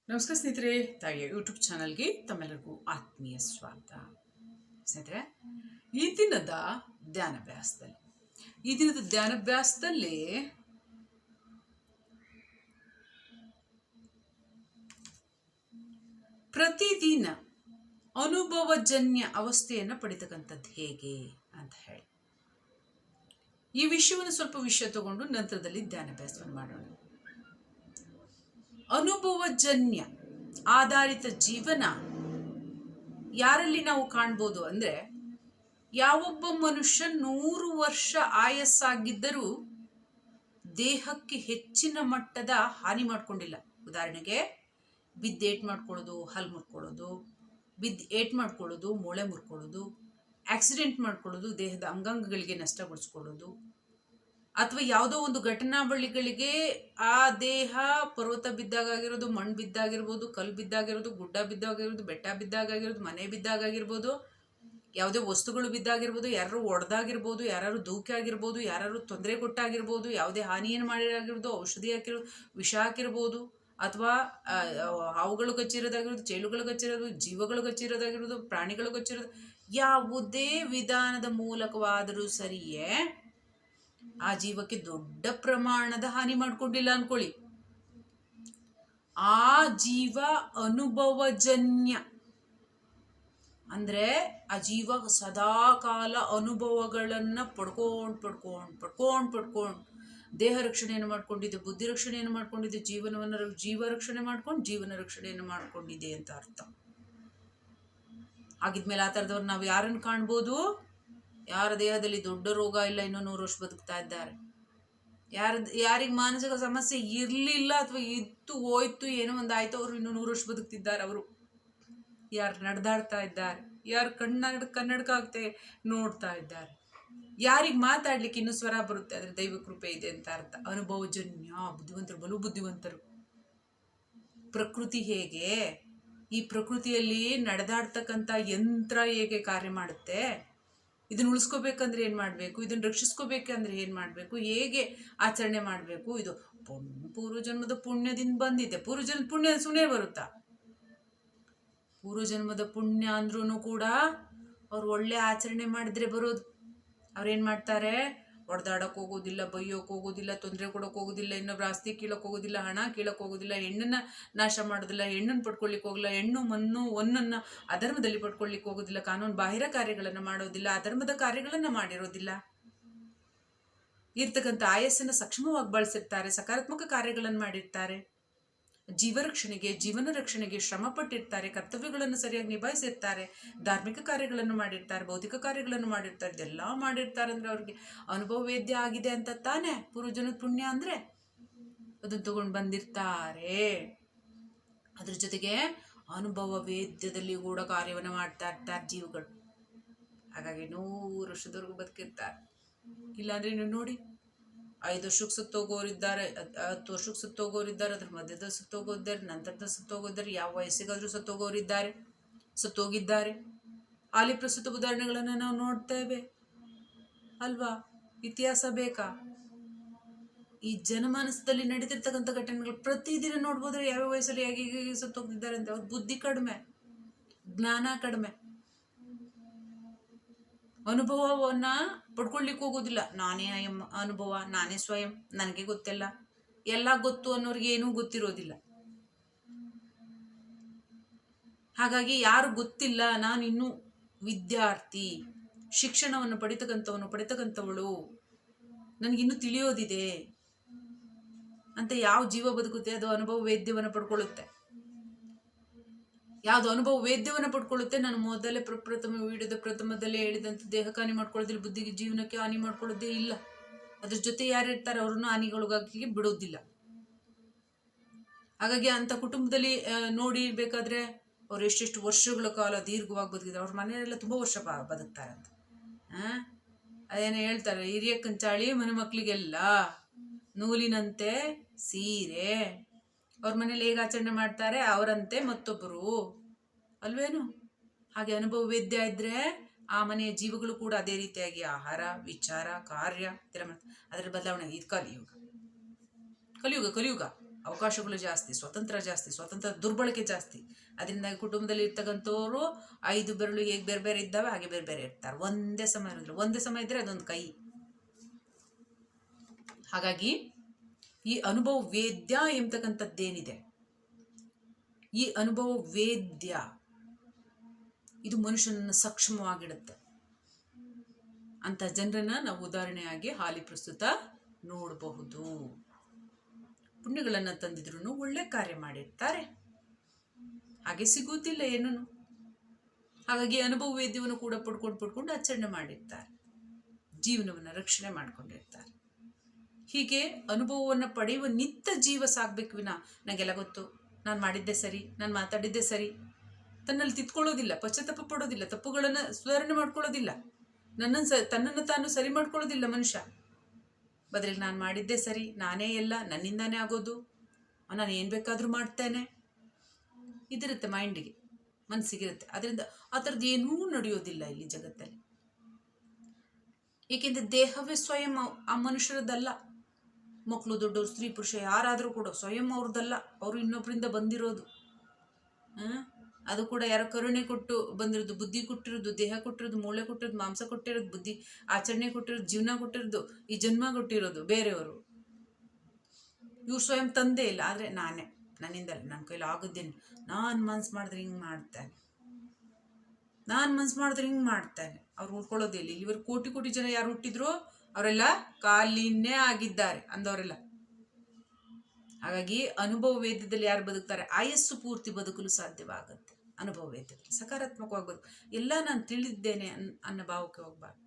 ನಮಸ್ಕಾರ ಸ್ನೇಹಿತರೆ, ತಾಯಿಯ ಯೂಟ್ಯೂಬ್ ಚಾನಲ್ಗೆ ತಮ್ಮೆಲ್ಲರಿಗೂ ಆತ್ಮೀಯ ಸ್ವಾಗತ. ಸ್ನೇಹಿತರೆ, ಈ ದಿನದ ಧ್ಯಾನಾಭ್ಯಾಸದಲ್ಲಿ ಪ್ರತಿದಿನ ಅನುಭವಜನ್ಯ ಅವಸ್ಥೆಯನ್ನು ಪಡಿತಕ್ಕಂಥದ್ದು ಹೇಗೆ ಅಂತ ಹೇಳಿ ಈ ವಿಷಯವನ್ನು ಸ್ವಲ್ಪ ವಿಷಯ ತಗೊಂಡು ನಂತರದಲ್ಲಿ ಧ್ಯಾನಾಭ್ಯಾಸವನ್ನು ಮಾಡೋಣ. ಅನುಭವಜನ್ಯ ಆಧಾರಿತ ಜೀವನ ಯಾರಲ್ಲಿ ನಾವು ಕಾಣ್ಬೋದು ಅಂದರೆ, ಯಾವೊಬ್ಬ ಮನುಷ್ಯ 100 ವರ್ಷ ಆಯಸ್ಸಾಗಿದ್ದರೂ ದೇಹಕ್ಕೆ ಹೆಚ್ಚಿನ ಮಟ್ಟದ ಹಾನಿ ಮಾಡ್ಕೊಂಡಿಲ್ಲ. ಉದಾಹರಣೆಗೆ ಬಿದ್ದು ಮಾಡ್ಕೊಳ್ಳೋದು, ಹಲ್ಲು ಮುರ್ಕೊಳ್ಳೋದು, ಬಿದ್ದು ಮಾಡ್ಕೊಳ್ಳೋದು, ಮೊಳೆ ಮುರ್ಕೊಳ್ಳೋದು, ಆಕ್ಸಿಡೆಂಟ್ ಮಾಡ್ಕೊಳ್ಳೋದು, ದೇಹದ ಅಂಗಾಂಗಗಳಿಗೆ ನಷ್ಟಗೊಳಿಸ್ಕೊಳ್ಳೋದು, ಅಥವಾ ಯಾವುದೋ ಒಂದು ಘಟನಾವಳಿಗಳಿಗೆ ಆ ದೇಹ ಪರ್ವತ ಬಿದ್ದಾಗಿರೋದು, ಮಣ್ಣು ಬಿದ್ದಾಗಿರ್ಬೋದು, ಕಲ್ಲು ಬಿದ್ದಾಗಿರೋದು, ಗುಡ್ಡ ಬಿದ್ದಾಗಿರೋದು, ಬೆಟ್ಟ ಬಿದ್ದಾಗಿರೋದು, ಮನೆ ಬಿದ್ದಾಗಿರ್ಬೋದು, ಯಾವುದೇ ವಸ್ತುಗಳು ಬಿದ್ದಾಗಿರ್ಬೋದು, ಯಾರು ಒಡೆದಾಗಿರ್ಬೋದು, ಯಾರು ದೂಕೆ ಆಗಿರ್ಬೋದು, ಯಾರು ತೊಂದರೆ ಕೊಟ್ಟಾಗಿರ್ಬೋದು, ಯಾವುದೇ ಹಾನಿಯನ್ನು ಮಾಡಿರಾಗಿರ್ಬೋದು, ಔಷಧಿ ಹಾಕಿರೋದು, ವಿಷ ಹಾಕಿರ್ಬೋದು, ಅಥವಾ ಹಾವುಗಳು ಕಚ್ಚಿರೋದಾಗಿರೋದು, ಚೇಳುಗಳು ಕಚ್ಚಿರೋದು, ಜೀವಗಳು ಕಚ್ಚಿರೋದಾಗಿರೋದು, ಪ್ರಾಣಿಗಳು ಕಚ್ಚಿರೋದು, ಯಾವುದೇ ವಿಧಾನದ ಮೂಲಕವಾದರೂ ಸರಿಯೇ ಆ ಜೀವಕ್ಕೆ ದೊಡ್ಡ ಪ್ರಮಾಣದ ಹಾನಿ ಮಾಡ್ಕೊಂಡಿಲ್ಲ ಅನ್ಕೊಳ್ಳಿ. ಆ ಜೀವ ಅನುಭವಜನ್ಯ ಅಂದ್ರೆ ಆ ಜೀವ ಸದಾಕಾಲ ಅನುಭವಗಳನ್ನ ಪಡ್ಕೊಂಡು ದೇಹ ರಕ್ಷಣೆಯನ್ನು ಮಾಡ್ಕೊಂಡಿದೆ, ಬುದ್ಧಿ ರಕ್ಷಣೆಯನ್ನು ಮಾಡ್ಕೊಂಡಿದೆ, ಜೀವ ರಕ್ಷಣೆ ಮಾಡ್ಕೊಂಡು ಜೀವನ ರಕ್ಷಣೆಯನ್ನು ಮಾಡ್ಕೊಂಡಿದೆ ಅಂತ ಅರ್ಥ. ಹಾಗಿದ್ಮೇಲೆ ಆ ಥರದವ್ರು ನಾವು ಯಾರನ್ನು ಕಾಣ್ಬೋದು? ಯಾರ ದೇಹದಲ್ಲಿ ದೊಡ್ಡ ರೋಗ ಇಲ್ಲ, ಇನ್ನೂ 100 ವರ್ಷ ಬದುಕ್ತಾ ಇದ್ದಾರೆ. ಯಾರಿಗೆ ಮಾನಸಿಕ ಸಮಸ್ಯೆ ಇರಲಿಲ್ಲ ಅಥವಾ ಇತ್ತು ಹೋಯ್ತು, ಏನೋ ಒಂದು ಆಯ್ತು, ಅವರು ಇನ್ನೂ 100 ವರ್ಷ ಬದುಕ್ತಿದ್ದಾರೆ. ಅವರು ಯಾರು ನಡೆದಾಡ್ತಾ ಇದ್ದಾರೆ, ಯಾರು ಕನ್ನಡಕ ಆಗ್ತೆ ನೋಡ್ತಾ ಇದ್ದಾರೆ, ಯಾರಿಗೆ ಮಾತಾಡ್ಲಿಕ್ಕೆ ಇನ್ನೂ ಸ್ವರ ಬರುತ್ತೆ, ಆದರೆ ದೈವ ಕೃಪೆ ಇದೆ ಅಂತ ಅರ್ಥ. ಅನುಭವಜನ್ಯ ಬುದ್ಧಿವಂತರು, ಬಲು ಬುದ್ಧಿವಂತರು. ಪ್ರಕೃತಿ ಹೇಗೆ, ಈ ಪ್ರಕೃತಿಯಲ್ಲಿ ನಡೆದಾಡ್ತಕ್ಕಂಥ ಯಂತ್ರ ಹೇಗೆ ಕಾರ್ಯ ಮಾಡುತ್ತೆ, ಇದನ್ನು ಉಳಿಸ್ಕೋಬೇಕಂದ್ರೆ ಏನು ಮಾಡಬೇಕು, ಇದನ್ನು ರಕ್ಷಿಸ್ಕೋಬೇಕಂದ್ರೆ ಏನು ಮಾಡಬೇಕು, ಹೇಗೆ ಆಚರಣೆ ಮಾಡಬೇಕು, ಇದು ಪೂರ್ವಜನ್ಮದ ಪುಣ್ಯದಿಂದ ಬಂದಿದೆ. ಪೂರ್ವಜನ್ಮದ ಪುಣ್ಯ ಸುಮ್ಮನೆ ಬರುತ್ತಾ? ಪೂರ್ವಜನ್ಮದ ಪುಣ್ಯ ಅಂದ್ರೂ ಕೂಡ ಅವ್ರು ಒಳ್ಳೆ ಆಚರಣೆ ಮಾಡಿದ್ರೆ ಬರೋದು. ಅವ್ರೇನು ಮಾಡ್ತಾರೆ? ಹೊಡೆದಾಡಕ್ಕೆ ಹೋಗೋದಿಲ್ಲ, ಬೈಯೋಕೆ ಹೋಗೋದಿಲ್ಲ, ತೊಂದರೆ ಕೊಡೋಕೆ ಹೋಗೋದಿಲ್ಲ, ಇನ್ನೊಬ್ರು ಆಸ್ತಿ ಕೀಳಕ್ಕೆ ಹೋಗೋದಿಲ್ಲ, ಹಣ ಕೀಳಕ್ಕೆ ಹೋಗೋದಿಲ್ಲ, ಹೆಣ್ಣನ್ನು ನಾಶ ಮಾಡೋದಿಲ್ಲ, ಹೆಣ್ಣನ್ನು ಪಡ್ಕೊಳ್ಳಿಕ್ಕೆ ಹೋಗಿಲ್ಲ, ಹೆಣ್ಣು ಮಣ್ಣು ಒನ್ನನ್ನು ಅಧರ್ಮದಲ್ಲಿ ಪಡ್ಕೊಳ್ಳಿಕ್ಕೆ ಹೋಗೋದಿಲ್ಲ, ಕಾನೂನು ಬಾಹಿರ ಕಾರ್ಯಗಳನ್ನು ಮಾಡೋದಿಲ್ಲ, ಅಧರ್ಮದ ಕಾರ್ಯಗಳನ್ನು ಮಾಡಿರೋದಿಲ್ಲ. ಇರ್ತಕ್ಕಂಥ ಆಯಸ್ಸನ್ನು ಸಕ್ಷಮವಾಗಿ ಬಳಸಿರ್ತಾರೆ, ಸಕಾರಾತ್ಮಕ ಕಾರ್ಯಗಳನ್ನು ಮಾಡಿರ್ತಾರೆ, ಜೀವನ ರಕ್ಷಣೆಗೆ ಶ್ರಮ ಪಟ್ಟಿರ್ತಾರೆ, ಕರ್ತವ್ಯಗಳನ್ನು ಸರಿಯಾಗಿ ನಿಭಾಯಿಸಿರ್ತಾರೆ, ಧಾರ್ಮಿಕ ಕಾರ್ಯಗಳನ್ನು ಮಾಡಿರ್ತಾರೆ, ಭೌತಿಕ ಕಾರ್ಯಗಳನ್ನು ಮಾಡಿರ್ತಾರೆ. ಇದೆಲ್ಲ ಮಾಡಿರ್ತಾರೆ ಅಂದ್ರೆ ಅವ್ರಿಗೆ ಅನುಭವ ವೇದ್ಯ ಆಗಿದೆ ಅಂತ ತಾನೇ ಪೂರ್ವಜನದ ಪುಣ್ಯ ಅಂದ್ರೆ. ಅದನ್ನು ತಗೊಂಡು ಬಂದಿರ್ತಾರೆ. ಅದ್ರ ಜೊತೆಗೆ ಅನುಭವ ವೇದ್ಯದಲ್ಲಿ ಕೂಡ ಕಾರ್ಯವನ್ನು ಮಾಡ್ತಾ ಇರ್ತಾರೆ ಜೀವಗಳು. ಹಾಗಾಗಿ 100 ವರ್ಷದವರೆಗೂ ಬದುಕಿರ್ತಾರೆ. ಇಲ್ಲಾಂದ್ರೆ ನೀವು ನೋಡಿ, 5 ವರ್ಷಕ್ಕೆ ಸತ್ತೋಗೋರಿದ್ದಾರೆ, 10 ವರ್ಷಕ್ಕೆ ಸತ್ತೋಗೋರಿದ್ದಾರೆ, ಅದ್ರ ಮಧ್ಯದ ಸತ್ತೋಗೋರಿದ್ದಾರೆ, ನಂತರದ ಸತ್ತೋಗೋರಿದ್ದಾರೆ, ಯಾವ ವಯಸ್ಸಿಗಾದ್ರೂ ಸತ್ತೋಗಿದ್ದಾರೆ. ಹಾಲಿ ಪ್ರಸ್ತುತ ಉದಾಹರಣೆಗಳನ್ನು ನಾವು ನೋಡ್ತೇವೆ ಅಲ್ವಾ? ಇತಿಹಾಸ ಬೇಕಾ? ಈ ಜನಮಾನಸದಲ್ಲಿ ನಡೀತಿರ್ತಕ್ಕಂಥ ಘಟನೆಗಳು ಪ್ರತಿದಿನ ನೋಡ್ಬೋದ್ರೆ ಯಾವ ವಯಸ್ಸಲ್ಲಿ ಹೇಗೆ ಸತ್ತೋಗ್ತಿದ್ದಾರೆ ಅಂತ. ಅವ್ರ ಬುದ್ಧಿ ಕಡಿಮೆ, ಜ್ಞಾನ ಕಡಿಮೆ, ಅನುಭವವನ್ನ ಪಡ್ಕೊಳ್ಳಿಕ್ಕೆ ಹೋಗೋದಿಲ್ಲ. ನಾನೇ ಅನುಭವ, ನಾನೇ ಸ್ವಯಂ, ನನಗೆ ಗೊತ್ತಿಲ್ಲ, ಎಲ್ಲ ಗೊತ್ತು ಅನ್ನೋರಿಗೆ ಏನೂ ಗೊತ್ತಿರೋದಿಲ್ಲ. ಹಾಗಾಗಿ ಯಾರು ಗೊತ್ತಿಲ್ಲ, ನಾನು ಇನ್ನೂ ವಿದ್ಯಾರ್ಥಿ, ಶಿಕ್ಷಣವನ್ನು ಪಡಿತಕ್ಕಂಥವಳು, ನನಗಿನ್ನೂ ತಿಳಿಯೋದಿದೆ ಅಂತ ಯಾವ ಜೀವ ಬದುಕುತ್ತೆ? ಅದು ಅನುಭವ ವೇದ್ಯವನ್ನು ಪಡ್ಕೊಳ್ಳುತ್ತೆ. ಯಾವುದು ಅನುಭವ ವೇದ್ಯವನ್ನು ಪಡ್ಕೊಳ್ಳುತ್ತೆ? ನಾನು ಮೊದಲೇ ವಿಡಿಯೋದ ಪ್ರಥಮದಲ್ಲೇ ಹೇಳಿದಂಥ ದೇಹಕ್ಕೆ ಹಾನಿ ಮಾಡ್ಕೊಳ್ಳೋದಿಲ್ಲ, ಬುದ್ಧಿಗೆ ಜೀವನಕ್ಕೆ ಹಾನಿ ಮಾಡ್ಕೊಳ್ಳೋದೇ ಇಲ್ಲ. ಅದ್ರ ಜೊತೆ ಯಾರಿರ್ತಾರೆ ಅವ್ರನ್ನು ಹಾನಿಗೊಳಗಾಗಿ ಬಿಡೋದಿಲ್ಲ. ಹಾಗಾಗಿ ಅಂಥ ಕುಟುಂಬದಲ್ಲಿ ನೋಡಿರ್ಬೇಕಾದ್ರೆ ಅವ್ರು ಎಷ್ಟೆಷ್ಟು ವರ್ಷಗಳ ಕಾಲ ದೀರ್ಘವಾಗಿ ಬದುಕಿದ್ದಾರೆ. ಅವ್ರ ಮನೆಯಲ್ಲೆಲ್ಲ ತುಂಬ ವರ್ಷ ಬದುಕ್ತಾರೆ ಅಂತ. ಅದೇನೋ ಹೇಳ್ತಾರೆ, ಹಿರಿಯ ಕಂಚಾಳಿ ಮನೆ ಮಕ್ಕಳಿಗೆಲ್ಲ ನೂಲಿನಂತೆ ಸೀರೆ. ಅವ್ರ ಮನೇಲಿ ಹೇಗೆ ಆಚರಣೆ ಮಾಡ್ತಾರೆ ಅವರಂತೆ ಮತ್ತೊಬ್ಬರು ಅಲ್ವೇನು? ಹಾಗೆ ಅನುಭವ ವೇದ್ಯ ಇದ್ರೆ ಆ ಮನೆಯ ಜೀವಗಳು ಕೂಡ ಅದೇ ರೀತಿಯಾಗಿ ಆಹಾರ, ವಿಚಾರ, ಕಾರ್ಯ ಇದರ ಅದರ ಬದಲಾವಣೆ. ಇದು ಕಲಿಯುಗ. ಅವಕಾಶಗಳು ಜಾಸ್ತಿ, ಸ್ವತಂತ್ರ ದುರ್ಬಳಕೆ ಜಾಸ್ತಿ. ಅದರಿಂದ ಕುಟುಂಬದಲ್ಲಿ ಇರ್ತಕ್ಕಂಥವ್ರು 5 ಬೆರಳು ಹೇಗೆ ಬೇರೆ ಬೇರೆ ಇದ್ದಾವೆ ಹಾಗೆ ಬೇರೆ ಬೇರೆ ಇರ್ತಾರೆ. ಒಂದೇ ಸಮಯ ಇರೋದಿಲ್ಲ. ಒಂದೇ ಸಮಯ ಇದ್ದರೆ ಅದೊಂದು ಕೈ. ಹಾಗಾಗಿ ಈ ಅನುಭವ ವೇದ್ಯ ಎಂಬತಕ್ಕಂಥದ್ದೇನಿದೆ, ಈ ಅನುಭವ ವೇದ್ಯ ಇದು ಮನುಷ್ಯನನ್ನು ಸಕ್ಷಮವಾಗಿಡುತ್ತೆ. ಅಂತ ಜನರನ್ನ ನಾವು ಉದಾಹರಣೆಯಾಗಿ ಹಾಲಿ ಪ್ರಸ್ತುತ ನೋಡಬಹುದು. ಪುಣ್ಯಗಳನ್ನು ತಂದಿದ್ರು ಒಳ್ಳೆ ಕಾರ್ಯ ಮಾಡಿರ್ತಾರೆ, ಹಾಗೆ ಸಿಗುವುದಿಲ್ಲ ಏನೂ. ಹಾಗಾಗಿ ಅನುಭವ ವೇದ್ಯವನ್ನು ಕೂಡ ಪಡ್ಕೊಂಡು ಆಚರಣೆ ಮಾಡಿರ್ತಾರೆ, ಜೀವನವನ್ನು ರಕ್ಷಣೆ ಮಾಡ್ಕೊಂಡಿರ್ತಾರೆ. ಹೀಗೆ ಅನುಭವವನ್ನು ಪಡೆಯುವ ನಿತ್ಯ ಜೀವ ಸಾಗಬೇಕು ವಿನ ನನಗೆಲ್ಲ ಗೊತ್ತು, ನಾನು ಮಾಡಿದ್ದೆ ಸರಿ, ನಾನು ಮಾತಾಡಿದ್ದೆ ಸರಿ, ತನ್ನಲ್ಲಿ ತಿದ್ಕೊಳ್ಳೋದಿಲ್ಲ, ಪಶ್ಚಾತ್ತಾಪ ಪಡೋದಿಲ್ಲ, ತಪ್ಪುಗಳನ್ನು ಸುಧಾರಣೆ ಮಾಡ್ಕೊಳ್ಳೋದಿಲ್ಲ, ತನ್ನನ್ನು ತಾನು ಸರಿ ಮಾಡ್ಕೊಳ್ಳೋದಿಲ್ಲ ಮನುಷ್ಯ. ಬದಲಿಗೆ ನಾನು ಮಾಡಿದ್ದೆ ಸರಿ, ನಾನೇ ಎಲ್ಲ, ನನ್ನಿಂದಾನೇ ಆಗೋದು, ನಾನು ಏನು ಬೇಕಾದರೂ ಮಾಡ್ತೇನೆ, ಇದಿರುತ್ತೆ ಮೈಂಡಿಗೆ, ಮನಸ್ಸಿಗಿರುತ್ತೆ. ಅದರಿಂದ ಆ ಥರದ್ದು ಏನೂ ನಡೆಯೋದಿಲ್ಲ ಇಲ್ಲಿ ಜಗತ್ತಲ್ಲಿ. ಏಕೆಂದರೆ ದೇಹವೇ ಸ್ವಯಂ ಆ ಮನುಷ್ಯರದ್ದಲ್ಲ. ಮಕ್ಕಳು, ದೊಡ್ಡವರು, ಸ್ತ್ರೀ ಪುರುಷ ಯಾರಾದರೂ ಕೂಡ ಸ್ವಯಂ ಅವ್ರದ್ದಲ್ಲ, ಅವರು ಇನ್ನೊಬ್ಬರಿಂದ ಬಂದಿರೋದು. ಅದು ಕೂಡ ಯಾರೋ ಕರುಣೆ ಕೊಟ್ಟು ಬಂದಿರೋದು, ಬುದ್ಧಿ ಕೊಟ್ಟಿರೋದು, ದೇಹ ಕೊಟ್ಟಿರೋದು, ಮೂಳೆ ಕೊಟ್ಟಿರೋದು, ಮಾಂಸ ಕೊಟ್ಟಿರೋದು, ಬುದ್ಧಿ ಆಚರಣೆ ಕೊಟ್ಟಿರೋದು, ಜೀವನ ಕೊಟ್ಟಿರೋದು, ಈ ಜನ್ಮ ಕೊಟ್ಟಿರೋದು ಬೇರೆಯವರು. ಇವ್ರು ಸ್ವಯಂ ತಂದೆ ಇಲ್ಲ. ಆದರೆ ನಾನೇ, ನನ್ನಿಂದಲ್ಲ, ನನ್ನ ಕೈಲಿ ಆಗೋದೇನು, ನಾನು ಮನ್ಸು ಮಾಡಿದ್ರೆ ಹಿಂಗೆ ಮಾಡ್ತೇನೆ, ನಾನು ಮನ್ಸು ಮಾಡಿದ್ರೆ ಹಿಂಗೆ ಮಾಡ್ತೇನೆ. ಅವ್ರು ಉಳ್ಕೊಳ್ಳೋದಿಲ್ಲ. ಇವರು ಕೋಟಿ ಜನ ಯಾರು ಹುಟ್ಟಿದ್ರು ಅವರೆಲ್ಲ ಕಾಲಿನೇ ಆಗಿದ್ದಾರೆ ಅಂದವರೆಲ್ಲ. ಹಾಗಾಗಿ ಅನುಭವ ವೇದ್ಯದಲ್ಲಿ ಯಾರು ಬದುಕ್ತಾರೆ, ಆಯಸ್ಸು ಪೂರ್ತಿ ಬದುಕಲು ಸಾಧ್ಯವಾಗುತ್ತೆ. ಅನುಭವ ವೇದ್ಯದಲ್ಲಿ ಸಕಾರಾತ್ಮಕವಾಗಿ ಬದುಕು. ಎಲ್ಲ ನಾನು ತಿಳಿದಿದ್ದೇನೆ ಅನ್ನೋ ಭಾವಕ್ಕೆ ಹೋಗ್ಬಾರ್ದು,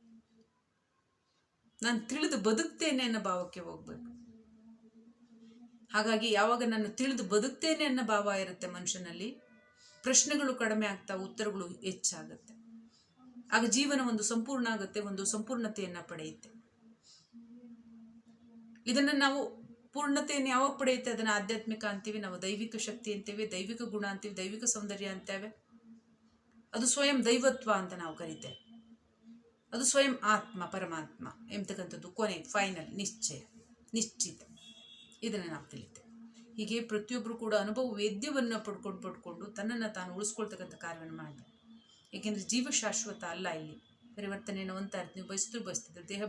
ನಾನು ತಿಳಿದು ಬದುಕ್ತೇನೆ ಅನ್ನೋ ಭಾವಕ್ಕೆ ಹೋಗ್ಬೇಕು. ಹಾಗಾಗಿ ಯಾವಾಗ ನಾನು ತಿಳಿದು ಬದುಕ್ತೇನೆ ಅನ್ನೋ ಭಾವ ಇರುತ್ತೆ ಮನುಷ್ಯನಲ್ಲಿ, ಪ್ರಶ್ನೆಗಳು ಕಡಿಮೆ ಆಗ್ತಾ ಉತ್ತರಗಳು ಹೆಚ್ಚಾಗುತ್ತೆ. ಆಗ ಜೀವನ ಒಂದು ಸಂಪೂರ್ಣ ಆಗುತ್ತೆ, ಒಂದು ಸಂಪೂರ್ಣತೆಯನ್ನು ಪಡೆಯುತ್ತೆ. ಇದನ್ನು ನಾವು ಪೂರ್ಣತೆಯನ್ನು ಯಾವಾಗ ಪಡೆಯುತ್ತೆ ಅದನ್ನು ಆಧ್ಯಾತ್ಮಿಕ ಅಂತೀವಿ, ನಾವು ದೈವಿಕ ಶಕ್ತಿ ಅಂತೇವೆ, ದೈವಿಕ ಗುಣ ಅಂತೀವಿ, ದೈವಿಕ ಸೌಂದರ್ಯ ಅಂತೇವೆ. ಅದು ಸ್ವಯಂ ದೈವತ್ವ ಅಂತ ನಾವು ಕರಿತೇವೆ. ಅದು ಸ್ವಯಂ ಆತ್ಮ, ಪರಮಾತ್ಮ ಎಂಬತಕ್ಕಂಥದ್ದು ಕೊನೆ, ಫೈನಲ್, ನಿಶ್ಚಿತ. ಇದನ್ನು ನಾವು ತಿಳಿತೇವೆ. ಹೀಗೆ ಪ್ರತಿಯೊಬ್ಬರು ಕೂಡ ಅನುಭವ ವೇದ್ಯವನ್ನು ಪಡ್ಕೊಂಡು ತನ್ನನ್ನು ತಾನು ಉಳಿಸ್ಕೊಳ್ತಕ್ಕಂಥ ಕಾರ್ಯವನ್ನು ಮಾಡಬೇಕು. ಏಕೆಂದರೆ ಜೀವ ಶಾಶ್ವತ ಅಲ್ಲ. ಇಲ್ಲಿ ಪರಿವರ್ತನೆಯನ್ನು ಹೊಂದ್ತಾ ಇರ್ತೀವಿ. ನೀವು ಬಯಸ್ತಿದ್ರು ದೇಹ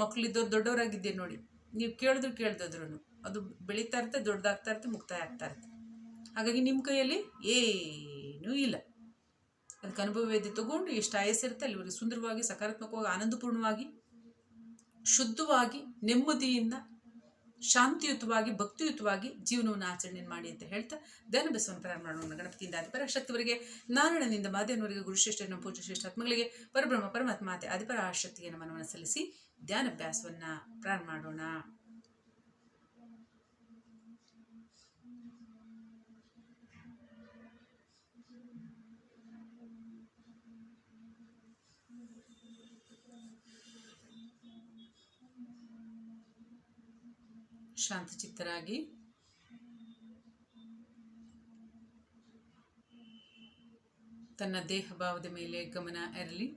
ಮಕ್ಕಳಿದ್ದವ್ರು ದೊಡ್ಡವರಾಗಿದ್ದೀರಿ ನೋಡಿ, ನೀವು ಕೇಳಿದ್ರು ಅದು ಬೆಳೀತಾ ಇರುತ್ತೆ, ದೊಡ್ಡದಾಗ್ತಾ ಇರುತ್ತೆ, ಮುಕ್ತಾಯ ಆಗ್ತಾ ಇರುತ್ತೆ. ಹಾಗಾಗಿ ನಿಮ್ಮ ಕೈಯಲ್ಲಿ ಏನೂ ಇಲ್ಲ. ಅದಕ್ಕೆ ಅನುಭವ ವೇದ್ಯ ತಗೊಂಡು ಎಷ್ಟು ಆಯಸ್ಸಿರುತ್ತೆ ಅಲ್ಲಿವರೆಗೆ ಸುಂದರವಾಗಿ, ಸಕಾರಾತ್ಮಕವಾಗಿ, ಆನಂದಪೂರ್ಣವಾಗಿ, ಶುದ್ಧವಾಗಿ, ನೆಮ್ಮದಿಯಿಂದ, ಶಾಂತಿಯುತವಾಗಿ, ಭಕ್ತಿಯುತವಾಗಿ ಜೀವನವನ್ನು ಆಚರಣೆ ಮಾಡಿ ಅಂತ ಹೇಳ್ತಾ ಧ್ಯಾನ ಬಸವನ ಪ್ರಾರಂಭ ಮಾಡೋಣ. ಗಣಪತಿಯಿಂದ ಆದಿಪರಾಶಕ್ತಿವರೆಗೆ, ನಾರಾಯಣನಿಂದ ಮಾದೇವನವರೆಗೆ, ಗುರುಶ್ರೇಷ್ಠನ ಪೂಜ್ಯ ಶ್ರೇಷ್ಠಾತ್ಮಗಳಿಗೆ, ಪರಬ್ರಹ್ಮ ಪರಮಾತ್ಮ ಮಾತೆ ಆದಿಪರಾಶಕ್ತಿಗೆ ನಮನವನ್ನು ಸಲ್ಲಿಸಿ ಧ್ಯಾನಾಭ್ಯಾಸವನ್ನು ಪ್ರಾರಂಭ ಮಾಡೋಣ. ಶಾಂತಚಿತ್ತರಾಗಿ ತನ್ನ ದೇಹ ಭಾವದ ಮೇಲೆ ಗಮನ ಇರಲಿ.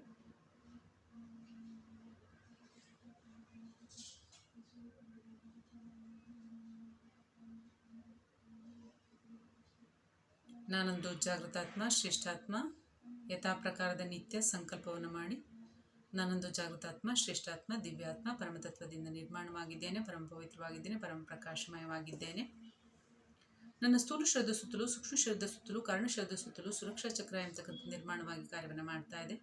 ನಾನೊಂದು ಜಾಗೃತಾತ್ಮ, ಶ್ರೇಷ್ಠಾತ್ಮ, ಯಥಾ ಪ್ರಕಾರದ ನಿತ್ಯ ಸಂಕಲ್ಪವನ್ನು ಮಾಡಿ, ನಾನೊಂದು ಜಾಗೃತಾತ್ಮ, ಶ್ರೇಷ್ಠಾತ್ಮ, ದಿವ್ಯಾತ್ಮ, ಪರಮತತ್ವದಿಂದ ನಿರ್ಮಾಣವಾಗಿದ್ದೇನೆ, ಪರಮ ಪವಿತ್ರವಾಗಿದ್ದೇನೆ, ಪರಮ ಪ್ರಕಾಶಮಯವಾಗಿದ್ದೇನೆ. ನನ್ನ ಸ್ಥೂಲ ಶ್ರದ್ಧ ಸುತ್ತಲೂ, ಸೂಕ್ಷ್ಮ ಶ್ರದ್ಧ ಸುತ್ತಲೂ, ಕಾರಣಶ್ರದ್ಧ ಸುತ್ತಲೂ ಸುರಕ್ಷಾ ಚಕ್ರ ಎಂಬತಕ್ಕಂಥ ನಿರ್ಮಾಣವಾಗಿ ಕಾರ್ಯವನ್ನು ಮಾಡ್ತಾ ಇದೆ.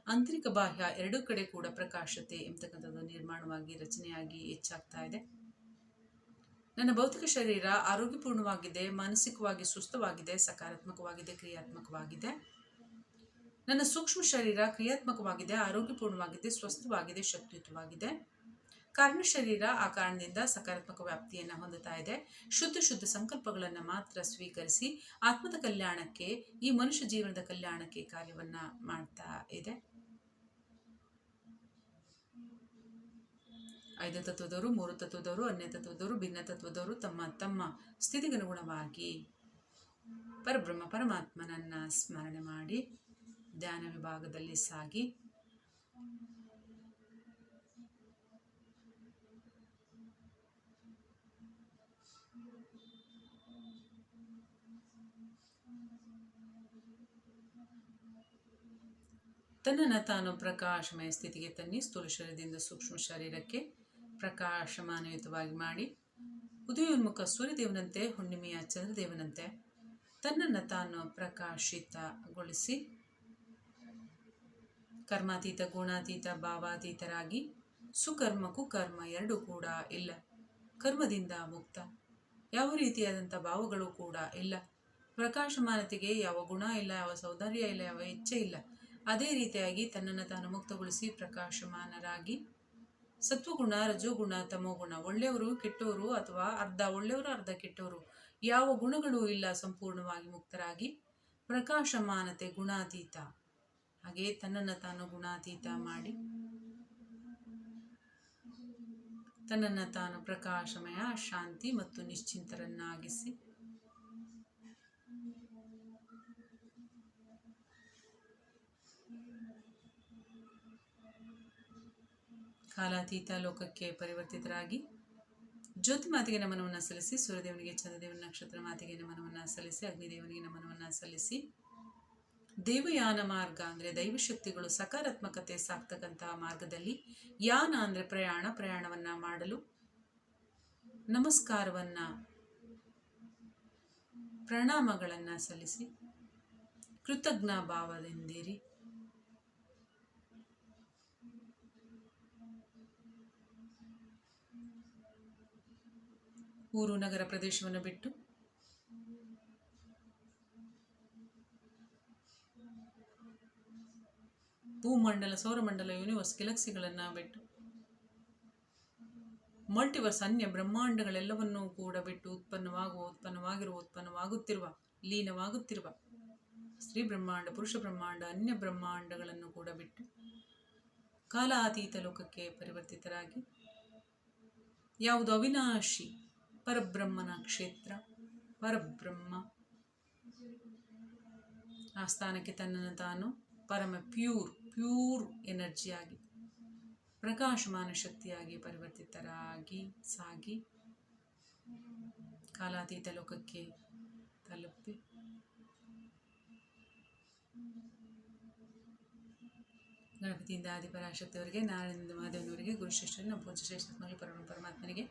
ಆಂತರಿಕ ಬಾಹ್ಯ ಎರಡೂ ಕಡೆ ಕೂಡ ಪ್ರಕಾಶತೆ ಎಂಬತಕ್ಕಂಥದ್ದು ನಿರ್ಮಾಣವಾಗಿ, ರಚನೆಯಾಗಿ ಹೆಚ್ಚಾಗ್ತಾ ಇದೆ. ನನ್ನ ಭೌತಿಕ ಶರೀರ ಆರೋಗ್ಯಪೂರ್ಣವಾಗಿದೆ, ಮಾನಸಿಕವಾಗಿ ಸುಸ್ಥವಾಗಿದೆ, ಸಕಾರಾತ್ಮಕವಾಗಿದೆ, ಕ್ರಿಯಾತ್ಮಕವಾಗಿದೆ. ನನ್ನ ಸೂಕ್ಷ್ಮ ಶರೀರ ಕ್ರಿಯಾತ್ಮಕವಾಗಿದೆ, ಆರೋಗ್ಯಪೂರ್ಣವಾಗಿದೆ, ಸ್ವಸ್ಥವಾಗಿದೆ, ಶಕ್ತಿಯುತವಾಗಿದೆ. ಕಾರಣ ಶರೀರ ಆ ಕಾರಣದಿಂದ ಸಕಾರಾತ್ಮಕ ವ್ಯಾಪ್ತಿಯನ್ನು ಹೊಂದುತ್ತಾ ಇದೆ. ಶುದ್ಧ ಸಂಕಲ್ಪಗಳನ್ನು ಮಾತ್ರ ಸ್ವೀಕರಿಸಿ ಆತ್ಮದ ಕಲ್ಯಾಣಕ್ಕೆ, ಈ ಮನುಷ್ಯ ಜೀವನದ ಕಲ್ಯಾಣಕ್ಕೆ ಕಾರ್ಯವನ್ನು ಮಾಡ್ತಾ ಇದೆ. 5 ತತ್ವದವರು, 3 ತತ್ವದವರು, ಅನ್ಯ ತತ್ವದವರು, ಭಿನ್ನ ತತ್ವದವರು ತಮ್ಮ ತಮ್ಮ ಸ್ಥಿತಿಗನುಗುಣವಾಗಿ ಪರಬ್ರಹ್ಮ ಪರಮಾತ್ಮನನ್ನು ಸ್ಮರಣೆ ಮಾಡಿ ಧ್ಯಾನ ವಿಭಾಗದಲ್ಲಿ ಸಾಗಿ ತನ್ನನ್ನು ತಾನು ಪ್ರಕಾಶಮಯ ಸ್ಥಿತಿಗೆ ತನ್ನಿ ಸ್ಥೂಲ ಶರೀರದಿಂದ ಸೂಕ್ಷ್ಮ ಶರೀರಕ್ಕೆ ಪ್ರಕಾಶಮಾನಯುತವಾಗಿ ಮಾಡಿ ಉದಯೋನ್ಮುಖ ಸೂರ್ಯದೇವನಂತೆ ಹುಣ್ಣಿಮೆಯ ಚಂದ್ರದೇವನಂತೆ ತನ್ನನ್ನು ತಾನು ಪ್ರಕಾಶಿತಗೊಳಿಸಿ ಕರ್ಮಾತೀತ ಗುಣಾತೀತ ಭಾವಾತೀತರಾಗಿ ಸುಕರ್ಮ ಕುಕರ್ಮ ಎರಡೂ ಕೂಡ ಇಲ್ಲ, ಕರ್ಮದಿಂದ ಮುಕ್ತ, ಯಾವ ರೀತಿಯಾದಂಥ ಭಾವಗಳು ಕೂಡ ಇಲ್ಲ, ಪ್ರಕಾಶಮಾನತೆಗೆ ಯಾವ ಗುಣ ಇಲ್ಲ, ಯಾವ ಸೌಂದರ್ಯ ಇಲ್ಲ, ಯಾವ ಇಚ್ಛೆ ಇಲ್ಲ. ಅದೇ ರೀತಿಯಾಗಿ ತನ್ನನ್ನು ತಾನು ಮುಕ್ತಗೊಳಿಸಿ ಪ್ರಕಾಶಮಾನರಾಗಿ ಸತ್ವಗುಣ ರಜೋಗುಣ ತಮೋಗುಣ, ಒಳ್ಳೆಯವರು ಕೆಟ್ಟವರು ಅಥವಾ ಅರ್ಧ ಒಳ್ಳೆಯವರು ಅರ್ಧ ಕೆಟ್ಟವರು, ಯಾವ ಗುಣಗಳೂ ಇಲ್ಲ, ಸಂಪೂರ್ಣವಾಗಿ ಮುಕ್ತರಾಗಿ ಪ್ರಕಾಶಮಾನತೆ ಗುಣಾತೀತ, ಹಾಗೆ ತನ್ನನ್ನು ತಾನು ಗುಣಾತೀತ ಮಾಡಿ ತನ್ನನ್ನು ತಾನು ಪ್ರಕಾಶಮಯ ಶಾಂತಿ ಮತ್ತು ನಿಶ್ಚಿಂತರನ್ನಾಗಿಸಿ ಕಾಲಾತೀತ ಲೋಕಕ್ಕೆ ಪರಿವರ್ತಿತರಾಗಿ ಜ್ಯೋತಿ ಮಾತೆಗೆ ನಮನವನ್ನು ಸಲ್ಲಿಸಿ, ಸೂರ್ಯದೇವನಿಗೆ ಚಂದ್ರದೇವನ ನಕ್ಷತ್ರ ಮಾತೆಗೆ ನಮನವನ್ನು ಸಲ್ಲಿಸಿ, ಅಗ್ನಿದೇವನಿಗೆ ನಮನವನ್ನು ಸಲ್ಲಿಸಿ, ದೇವಯಾನ ಮಾರ್ಗ ಅಂದರೆ ದೈವಶಕ್ತಿಗಳು ಸಕಾರಾತ್ಮಕತೆ ಸಾಕ್ತಕ್ಕಂತಹ ಮಾರ್ಗದಲ್ಲಿ, ಯಾನ ಅಂದರೆ ಪ್ರಯಾಣವನ್ನು ಮಾಡಲು ನಮಸ್ಕಾರವನ್ನು ಪ್ರಣಾಮಗಳನ್ನು ಸಲ್ಲಿಸಿ ಕೃತಜ್ಞ ಭಾವದಿಂದಿರಿ. ಊರು ನಗರ ಪ್ರದೇಶವನ್ನು ಬಿಟ್ಟು ಭೂಮಂಡಲ ಸೌರಮಂಡಲ ಯೂನಿವರ್ಸ್ ಗೆಲಕ್ಸಿಗಳನ್ನು ಬಿಟ್ಟು ಮಲ್ಟಿವರ್ಸ್ ಅನ್ಯ ಬ್ರಹ್ಮಾಂಡಗಳೆಲ್ಲವನ್ನೂ ಕೂಡ ಬಿಟ್ಟು ಉತ್ಪನ್ನವಾಗುತ್ತಿರುವ ಲೀನವಾಗುತ್ತಿರುವ ಸ್ತ್ರೀ ಬ್ರಹ್ಮಾಂಡ ಪುರುಷ ಬ್ರಹ್ಮಾಂಡ ಅನ್ಯ ಬ್ರಹ್ಮಾಂಡಗಳನ್ನು ಕೂಡ ಬಿಟ್ಟು ಕಾಲಾತೀತ ಲೋಕಕ್ಕೆ ಪರಿವರ್ತಿತರಾಗಿ ಯಾವುದು ಅವಿನಾಶಿ ಪರಬ್ರಹ್ಮನ ಕ್ಷೇತ್ರ ಪರಬ್ರಹ್ಮ ಆ ಸ್ಥಾನಕ್ಕೆ ತನ್ನನ್ನು ತಾನು ಪರಮ ಪ್ಯೂರ್ ಎನರ್ಜಿಯಾಗಿ ಪ್ರಕಾಶಮಾನ ಶಕ್ತಿಯಾಗಿ ಪರಿವರ್ತಿತರಾಗಿ ಸಾಗಿ ಕಾಲಾತೀತ ಲೋಕಕ್ಕೆ ತಲುಪಿ ಗಣಪತಿಯಿಂದ ಆದಿಪರಾಶಕ್ತಿಯವರಿಗೆ, ನಾರಾಯಣದಿಂದ ಮಹಾದೇವನವರಿಗೆ, ಗುರುಶ್ರೇಷ್ಠರಿಗೆ, ನಮ್ಮ ಪೂಜ್ಯಶ್ರೇಷ್ಠ ಪರಮಾತ್ಮನಿಗೆ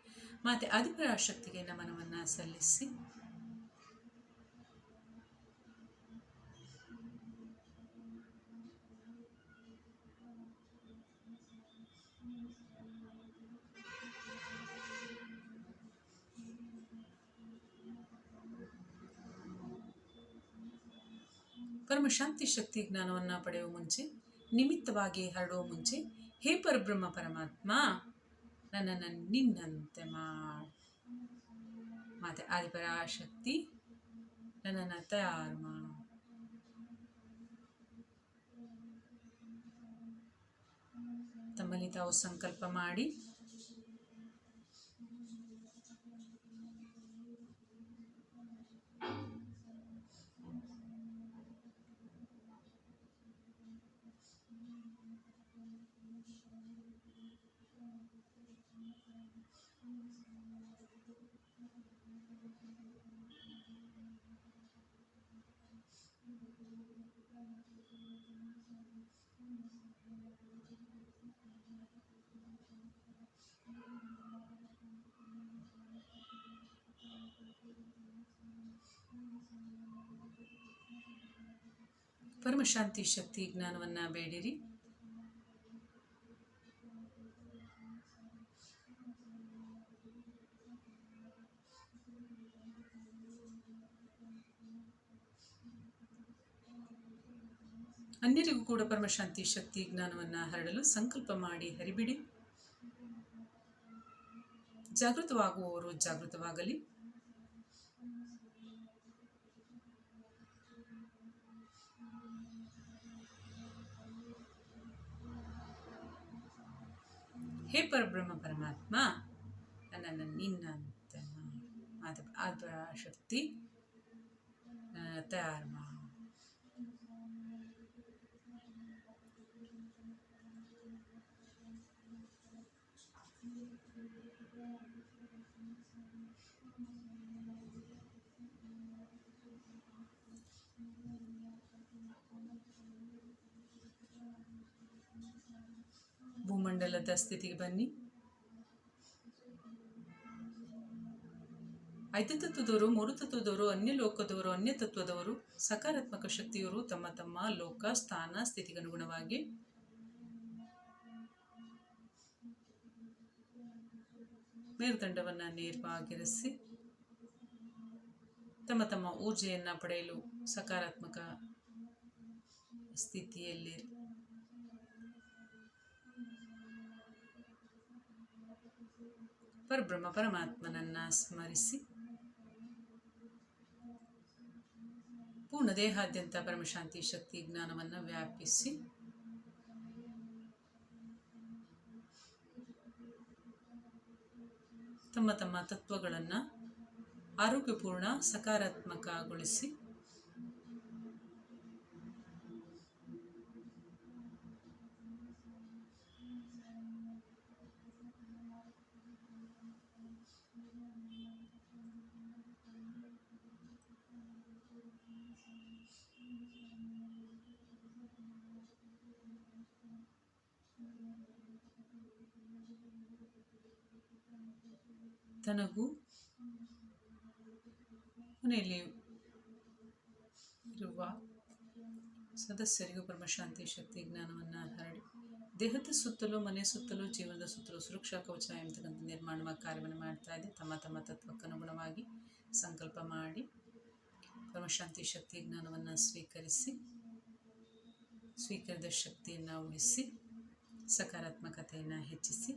ಮತ್ತೆ ಆದಿಪರಾಶಕ್ತಿಗೆ ನಮನವನ್ನು ಸಲ್ಲಿಸಿ ಪರಮಶಾಂತಿ ಶಕ್ತಿ ಜ್ಞಾನವನ್ನು ಪಡೆಯುವ ಮುಂಚೆ, ನಿಮಿತ್ತವಾಗಿ ಹರಡುವ ಮುಂಚೆ, ಹೇ ಪರಬ್ರಹ್ಮ ಪರಮಾತ್ಮ ನನ್ನನ್ನು ನಿನ್ನಂತೆ ಮಾಡಿ, ಮತ್ತೆ ಆದಿಪರಾಶಕ್ತಿ ನನ್ನನ್ನು ತಯಾರು ಮಾಡು. ತಮ್ಮಲ್ಲಿ ತಾವು ಸಂಕಲ್ಪ ಮಾಡಿ ಪರಮಶಾಂತಿ ಶಕ್ತಿ ಜ್ಞಾನವನ್ನು ಬೇಡಿರಿ. ಅನ್ಯರಿಗೂ ಕೂಡ ಪರಮಶಾಂತಿ ಶಕ್ತಿ ಜ್ಞಾನವನ್ನು ಹರಡಲು ಸಂಕಲ್ಪ ಮಾಡಿ ಹರಿಬಿಡಿ. ಜಾಗೃತವಾಗುವವರು ಜಾಗೃತವಾಗಲಿ. ಹೇ ಪರಬ್ರಹ್ಮ ಪರಮಾತ್ಮ ನನ್ನನ್ನು ನಿನ್ನಂತೆ ಆದಿಪರಾಶಕ್ತಿ ತಯಾರು ಮಾಡು. ಕುಶಲದ ಸ್ಥಿತಿಗೆ ಬನ್ನಿ. 5 ತತ್ವದವರು, 3 ತತ್ವದವರು, ಅನ್ಯ ಲೋಕದವರು, ಅನ್ಯ ತತ್ವದವರು, ಸಕಾರಾತ್ಮಕ ಶಕ್ತಿಯವರು ತಮ್ಮ ತಮ್ಮ ಲೋಕ ಸ್ಥಾನ ಸ್ಥಿತಿಗನುಗುಣವಾಗಿ ಮೇರುದಂಡವನ್ನು ನೇರವಾಗಿರಿಸಿ ತಮ್ಮ ತಮ್ಮ ಊರ್ಜೆಯನ್ನು ಪಡೆಯಲು ಸಕಾರಾತ್ಮಕ ಸ್ಥಿತಿಯಲ್ಲಿ ಪರಬ್ರಹ್ಮ ಪರಮಾತ್ಮನನ್ನು ಸ್ಮರಿಸಿ ಪೂರ್ಣ ದೇಹಾದ್ಯಂತ ಪರಮಶಾಂತಿ ಶಕ್ತಿ ಜ್ಞಾನವನ್ನು ವ್ಯಾಪಿಸಿ ತಮ್ಮ ತಮ್ಮ ತತ್ವಗಳನ್ನು ಆರೋಗ್ಯಪೂರ್ಣ ಸಕಾರಾತ್ಮಕಗೊಳಿಸಿ ತನಗೂ ಮನೆಯಲ್ಲಿ ಇರುವ ಸದಸ್ಯರಿಗೂ ಪರಮಶಾಂತಿ ಶಕ್ತಿ ಜ್ಞಾನವನ್ನು ಹರಡಿ ದೇಹದ ಸುತ್ತಲೂ ಮನೆ ಸುತ್ತಲೂ ಜೀವನದ ಸುತ್ತಲೂ ಸುರಕ್ಷಾ ಕವಚ ಎಂಬತಕ್ಕಂಥ ನಿರ್ಮಾಣ ಕಾರ್ಯವನ್ನು ಮಾಡ್ತಾ ಇದೆ. ತಮ್ಮ ತಮ್ಮ ತತ್ವಕ್ಕನುಗುಣವಾಗಿ ಸಂಕಲ್ಪ ಮಾಡಿ ಪರಮಶಾಂತಿ ಶಕ್ತಿ ಜ್ಞಾನವನ್ನು ಸ್ವೀಕರಿಸಿದ ಶಕ್ತಿಯನ್ನು ಉಳಿಸಿ ಸಕಾರಾತ್ಮಕತೆಯನ್ನು ಹೆಚ್ಚಿಸಿ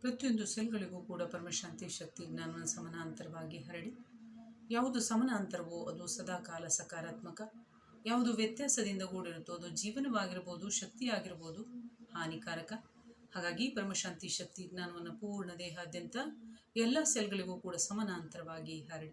ಪ್ರತಿಯೊಂದು ಸೆಲ್ಗಳಿಗೂ ಕೂಡ ಪರಮಶಾಂತಿ ಶಕ್ತಿ ಜ್ಞಾನವನ್ನು ಸಮಾನಾಂತರವಾಗಿ ಹರಡಿ ಯಾವುದು ಸಮಾನಾಂತರವೋ ಅದು ಸದಾಕಾಲ ಸಕಾರಾತ್ಮಕ, ಯಾವುದು ವ್ಯತ್ಯಾಸದಿಂದ ಕೂಡಿರುತ್ತೋ ಅದು ಜೀವನವಾಗಿರ್ಬೋದು, ಶಕ್ತಿಯಾಗಿರ್ಬೋದು, ಹಾನಿಕಾರಕ. ಹಾಗಾಗಿ ಪರಮಶಾಂತಿ ಶಕ್ತಿ ಜ್ಞಾನವನ್ನು ಪೂರ್ಣ ದೇಹಾದ್ಯಂತ ಎಲ್ಲ ಸೆಲ್ಗಳಿಗೂ ಕೂಡ ಸಮಾನಾಂತರವಾಗಿ ಹರಡಿ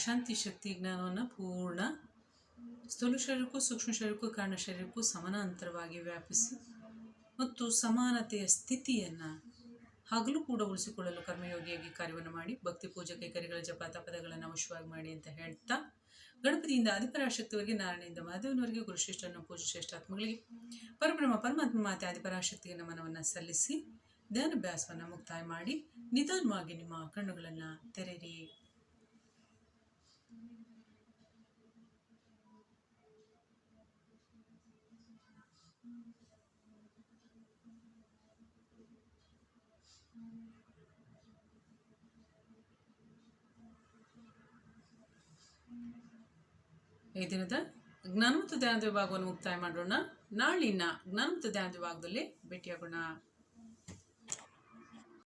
ಶಾಂತಿ ಶಕ್ತಿ ಜ್ಞಾನವನ್ನು ಪೂರ್ಣ ಸ್ಥೂಲ ಶರೀರಕ್ಕೂ ಸೂಕ್ಷ್ಮ ಶರೀರಕ್ಕೂ ಕಾರಣ ಶರೀರಕ್ಕೂ ಸಮಾನಾಂತರವಾಗಿ ವ್ಯಾಪಿಸಿ ಮತ್ತು ಸಮಾನತೆಯ ಸ್ಥಿತಿಯನ್ನು ಹಗಲು ಕೂಡ ಉಳಿಸಿಕೊಳ್ಳಲು ಕರ್ಮಯೋಗಿಯಾಗಿ ಕಾರ್ಯವನ್ನು ಮಾಡಿ ಭಕ್ತಿ ಪೂಜೆ ಕೈಕರ್ಯಗಳ ಜಪ ತಪದಗಳನ್ನು ಅವಶ್ಯವಾಗಿ ಮಾಡಿ ಅಂತ ಹೇಳ್ತಾ ಗಣಪತಿಯಿಂದ ಆದಿಪರಾಶಕ್ತಿವರೆಗೆ ನಾರಾಯಣದಿಂದ ಮಾಧವನವರೆಗೆ ಗುರುಶ್ರೇಷ್ಠನ ಪೂಜೆ ಶ್ರೇಷ್ಠಾತ್ಮಗಳಿಗೆ ಪರಬ್ರಹ್ಮ ಪರಮಾತ್ಮ ಮಾತೆ ಆದಿಪರಾಶಕ್ತಿಗೆ ನಮನವನ್ನು ಸಲ್ಲಿಸಿ ಧ್ಯಾನಾಭ್ಯಾಸವನ್ನು ಮುಕ್ತಾಯ ಮಾಡಿ ನಿಧಾನವಾಗಿ ನಿಮ್ಮ ಕಣ್ಣುಗಳನ್ನು ತೆರೆಯಿರಿ. ಈ ದಿನದ ಜ್ಞಾನ ಮತ್ತು ಧ್ಯಾನದ ವಿಭಾಗವನ್ನು ಮುಕ್ತಾಯ ಮಾಡೋಣ. ನಾಳಿನ ಜ್ಞಾನ ಮತ್ತು ಧ್ಯಾನದ ವಿಭಾಗದಲ್ಲಿ ಭೇಟಿಯಾಗೋಣ.